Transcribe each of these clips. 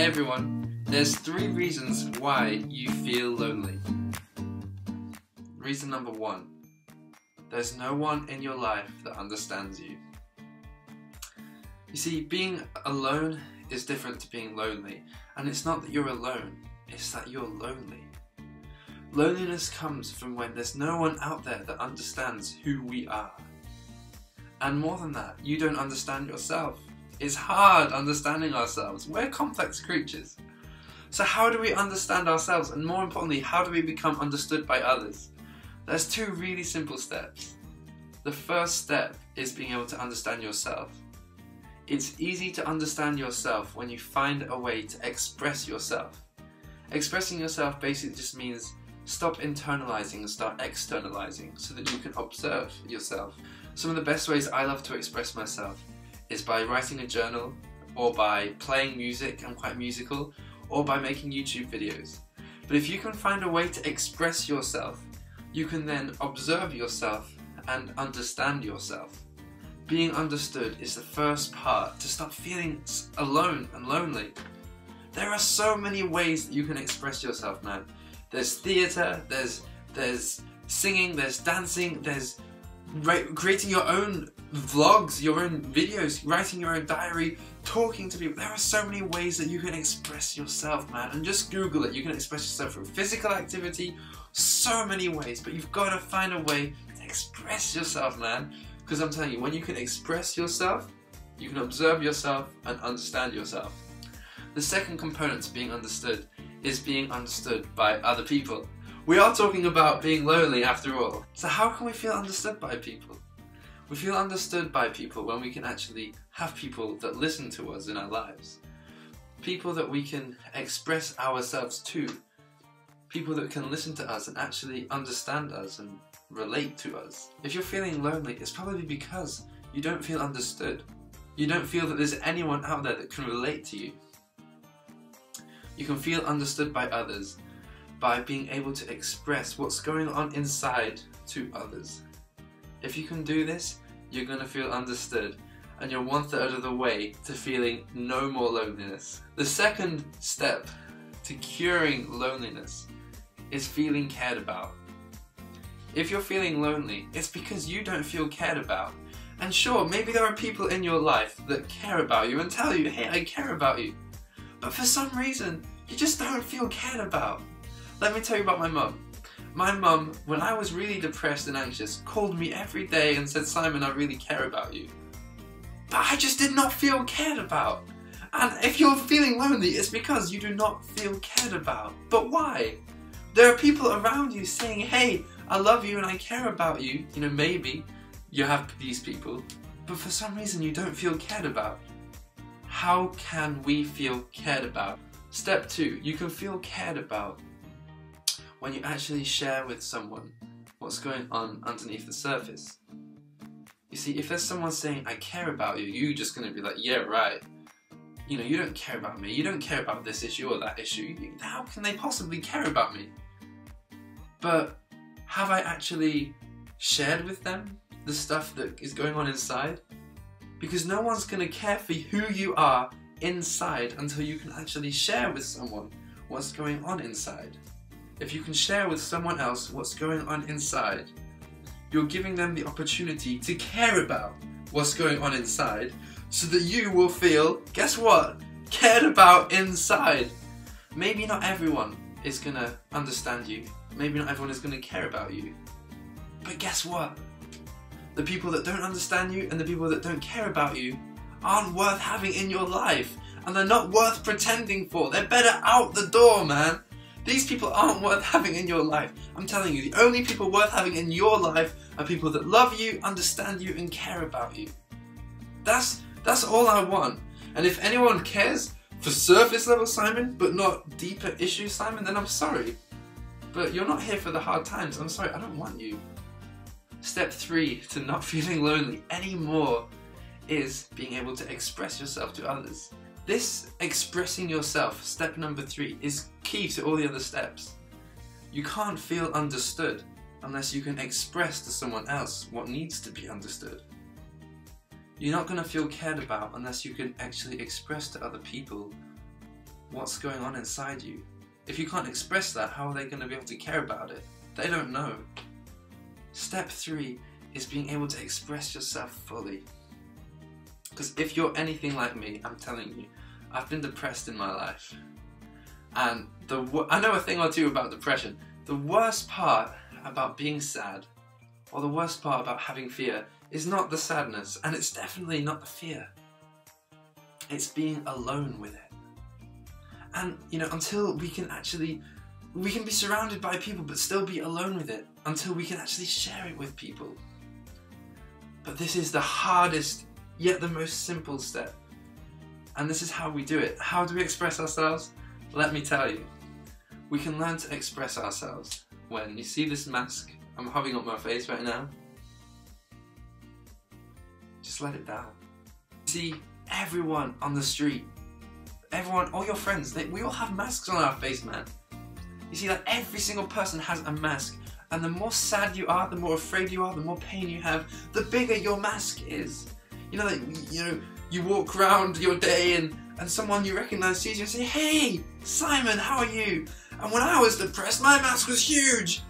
Hey everyone, there's 3 reasons why you feel lonely. Reason number 1, there's no one in your life that understands you. You see, being alone is different to being lonely, and it's not that you're alone, it's that you're lonely. Loneliness comes from when there's no one out there that understands who we are. And more than that, you don't understand yourself. It's hard understanding ourselves. We're complex creatures. So how do we understand ourselves? And more importantly, how do we become understood by others? There's 2 really simple steps. The first step is being able to understand yourself. It's easy to understand yourself when you find a way to express yourself. Expressing yourself basically just means stop internalizing and start externalizing so that you can observe yourself. Some of the best ways I love to express myself is by writing a journal, or by playing music, I'm quite musical, or by making YouTube videos. But if you can find a way to express yourself, you can then observe yourself and understand yourself. Being understood is the first part to stop feeling alone and lonely. There are so many ways that you can express yourself, man. There's theatre, there's singing, there's dancing, there's creating your own vlogs, your own videos, writing your own diary, talking to people. There are so many ways that you can express yourself, man. And just Google it. You can express yourself through physical activity, so many ways. But you've got to find a way to express yourself, man. Because I'm telling you, when you can express yourself, you can observe yourself and understand yourself. The second component to being understood is being understood by other people. We are talking about being lonely after all. So how can we feel understood by people? We feel understood by people when we can actually have people that listen to us in our lives. People that we can express ourselves to. People that can listen to us and actually understand us and relate to us. If you're feeling lonely, it's probably because you don't feel understood. You don't feel that there's anyone out there that can relate to you. You can feel understood by others by being able to express what's going on inside to others. If you can do this, you're going to feel understood, and you're 1/3 of the way to feeling no more loneliness. The second step to curing loneliness is feeling cared about. If you're feeling lonely, it's because you don't feel cared about. And sure, maybe there are people in your life that care about you and tell you, hey, I care about you. But for some reason, you just don't feel cared about. Let me tell you about my mum. My mum, when I was really depressed and anxious, called me every day and said, Simon, I really care about you. But I just did not feel cared about. And if you're feeling lonely, it's because you do not feel cared about. But why? There are people around you saying, hey, I love you and I care about you. You know, maybe you have these people, but for some reason you don't feel cared about. How can we feel cared about? Step 2, you can feel cared about when you actually share with someone what's going on underneath the surface. You see, if there's someone saying, I care about you, you're just going to be like, yeah, right. You know, you don't care about me, you don't care about this issue or that issue. How can they possibly care about me? But have I actually shared with them the stuff that is going on inside? Because no one's going to care for who you are inside until you can actually share with someone what's going on inside. If you can share with someone else what's going on inside, you're giving them the opportunity to care about what's going on inside so that you will feel, guess what? Cared about inside. Maybe not everyone is going to understand you. Maybe not everyone is going to care about you. But guess what? The people that don't understand you and the people that don't care about you aren't worth having in your life. And they're not worth pretending for. They're better out the door, man. These people aren't worth having in your life. I'm telling you, the only people worth having in your life are people that love you, understand you, and care about you. That's all I want. And if anyone cares for surface level Simon, but not deeper issues Simon, then I'm sorry. But you're not here for the hard times. I'm sorry, I don't want you. Step 3 to not feeling lonely anymore is being able to express yourself to others. This expressing yourself, step number 3, is key to all the other steps. You can't feel understood unless you can express to someone else what needs to be understood. You're not going to feel cared about unless you can actually express to other people what's going on inside you. If you can't express that, how are they going to be able to care about it? They don't know. Step 3 is being able to express yourself fully. Because if you're anything like me, I'm telling you, I've been depressed in my life. And I know a thing or two about depression. The worst part about being sad, or the worst part about having fear, is not the sadness, and it's definitely not the fear. It's being alone with it. And, until we can be surrounded by people but still be alone with it, until we can actually share it with people. But this is the hardest, yet the most simple step. And this is how we do it. How do we express ourselves? Let me tell you. We can learn to express ourselves when you see this mask I'm having on my face right now. Just let it down. See everyone on the street, everyone, all your friends, we all have masks on our face, man. You see, like, every single person has a mask, and the more sad you are, the more afraid you are, the more pain you have, the bigger your mask is. You walk around your day and someone you recognise sees you and say, "Hey, Simon, how are you?" And when I was depressed, my mask was huge.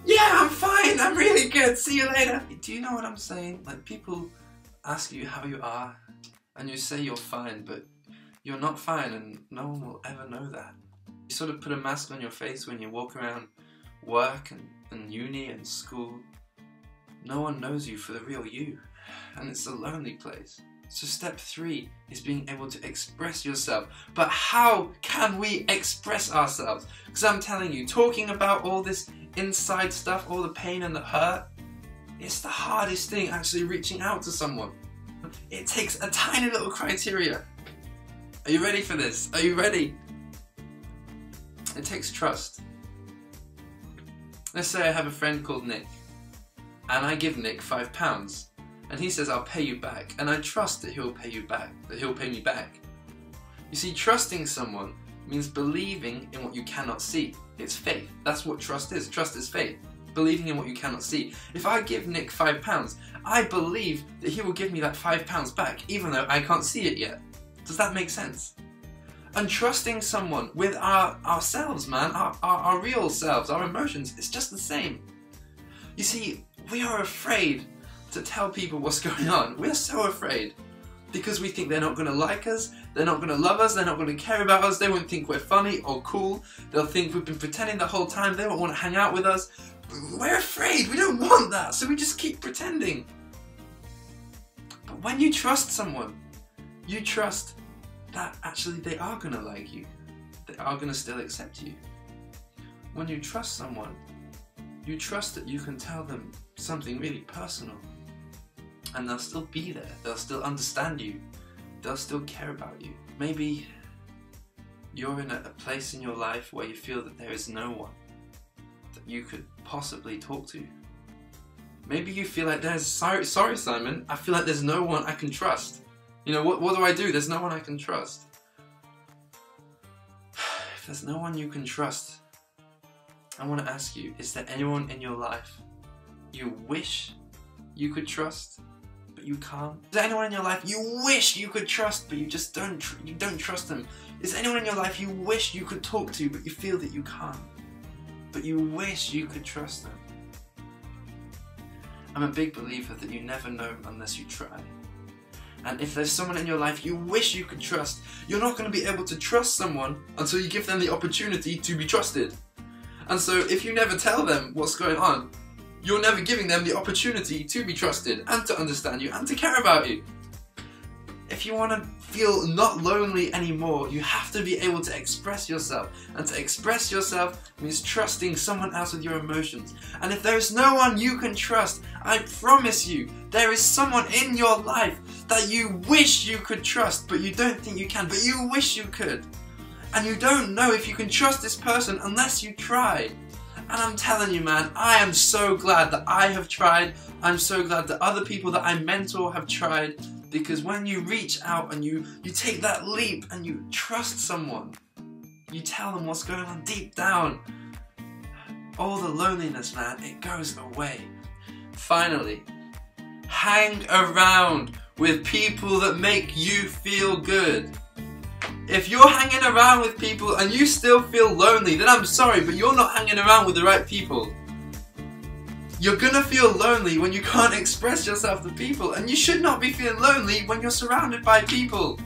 "Yeah, I'm fine, I'm really good, see you later." Do you know what I'm saying? Like, people ask you how you are, and you say you're fine, but you're not fine, and no one will ever know that. You sort of put a mask on your face when you walk around work and uni and school. No one knows you for the real you, and it's a lonely place. So step 3 is being able to express yourself. But how can we express ourselves? Because I'm telling you, talking about all this inside stuff, all the pain and the hurt, it's the hardest thing, actually reaching out to someone. It takes a tiny little criteria. Are you ready for this? Are you ready? It takes trust. Let's say I have a friend called Nick, and I give Nick £5, and he says, "I'll pay you back," and I trust that he'll pay you back, that he'll pay me back. You see, trusting someone means believing in what you cannot see. It's faith. That's what trust is. Trust is faith. Believing in what you cannot see. If I give Nick £5, I believe that he will give me that £5 back, even though I can't see it yet. Does that make sense? And trusting someone with ourselves, man, our real selves, our emotions, it's just the same. You see, we are afraid to tell people what's going on. We're so afraid because we think they're not going to like us, they're not going to love us, they're not going to care about us, they won't think we're funny or cool, they'll think we've been pretending the whole time, they won't want to hang out with us. We're afraid, we don't want that, so we just keep pretending. But when you trust someone, you trust that actually they are going to like you, they are going to still accept you. When you trust someone, you trust that you can tell them something really personal, and they'll still be there, they'll still understand you, they'll still care about you. Maybe you're in a place in your life where you feel that there is no one that you could possibly talk to. Maybe you feel like sorry Simon, I feel like there's no one I can trust. What do I do? There's no one I can trust. If there's no one you can trust, I want to ask you, is there anyone in your life you wish you could trust, but you can't? Is there anyone in your life you wish you could trust, but you just don't trust them? Is there anyone in your life you wish you could talk to, but you feel that you can't, but you wish you could trust them? I'm a big believer that you never know unless you try. And if there's someone in your life you wish you could trust, you're not going to be able to trust someone until you give them the opportunity to be trusted. And so if you never tell them what's going on, you're never giving them the opportunity to be trusted and to understand you and to care about you. If you want to feel not lonely anymore, you have to be able to express yourself. And to express yourself means trusting someone else with your emotions. And if there's no one you can trust, I promise you, there is someone in your life that you wish you could trust, but you don't think you can, but you wish you could. And you don't know if you can trust this person unless you try. And I'm telling you, man, I am so glad that I have tried. I'm so glad that other people that I mentor have tried. Because when you reach out and you take that leap and you trust someone, you tell them what's going on deep down, all the loneliness, man, it goes away. Finally, hang around with people that make you feel good. If you're hanging around with people and you still feel lonely, then I'm sorry, but you're not hanging around with the right people. You're gonna feel lonely when you can't express yourself to people, and you should not be feeling lonely when you're surrounded by people.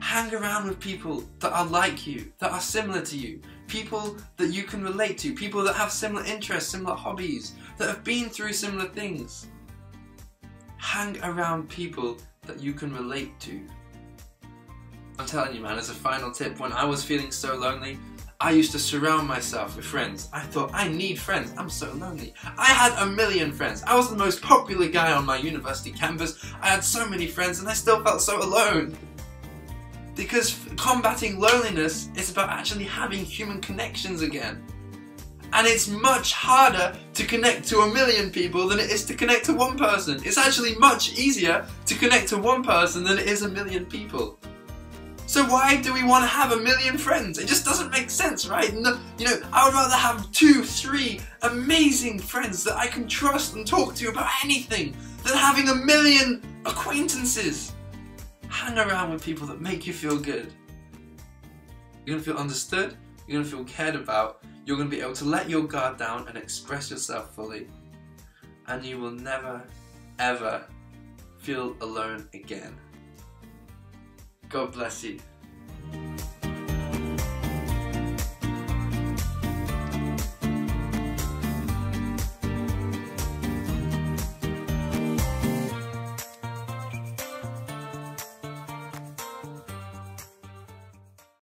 Hang around with people that are like you, that are similar to you, people that you can relate to, people that have similar interests, similar hobbies, that have been through similar things. Hang around people that you can relate to. I'm telling you, man, as a final tip, when I was feeling so lonely, I used to surround myself with friends. I thought, I need friends, I'm so lonely. I had 1 million friends. I was the most popular guy on my university campus. I had so many friends and I still felt so alone. Because combating loneliness is about actually having human connections again. And it's much harder to connect to 1 million people than it is to connect to one person. It's actually much easier to connect to one person than it is 1 million people. So why do we want to have 1 million friends? It just doesn't make sense, right? No, you know, I would rather have 2, 3 amazing friends that I can trust and talk to about anything than having 1 million acquaintances. Hang around with people that make you feel good. You're going to feel understood, you're going to feel cared about, you're going to be able to let your guard down and express yourself fully. And you will never, ever feel alone again. God bless you.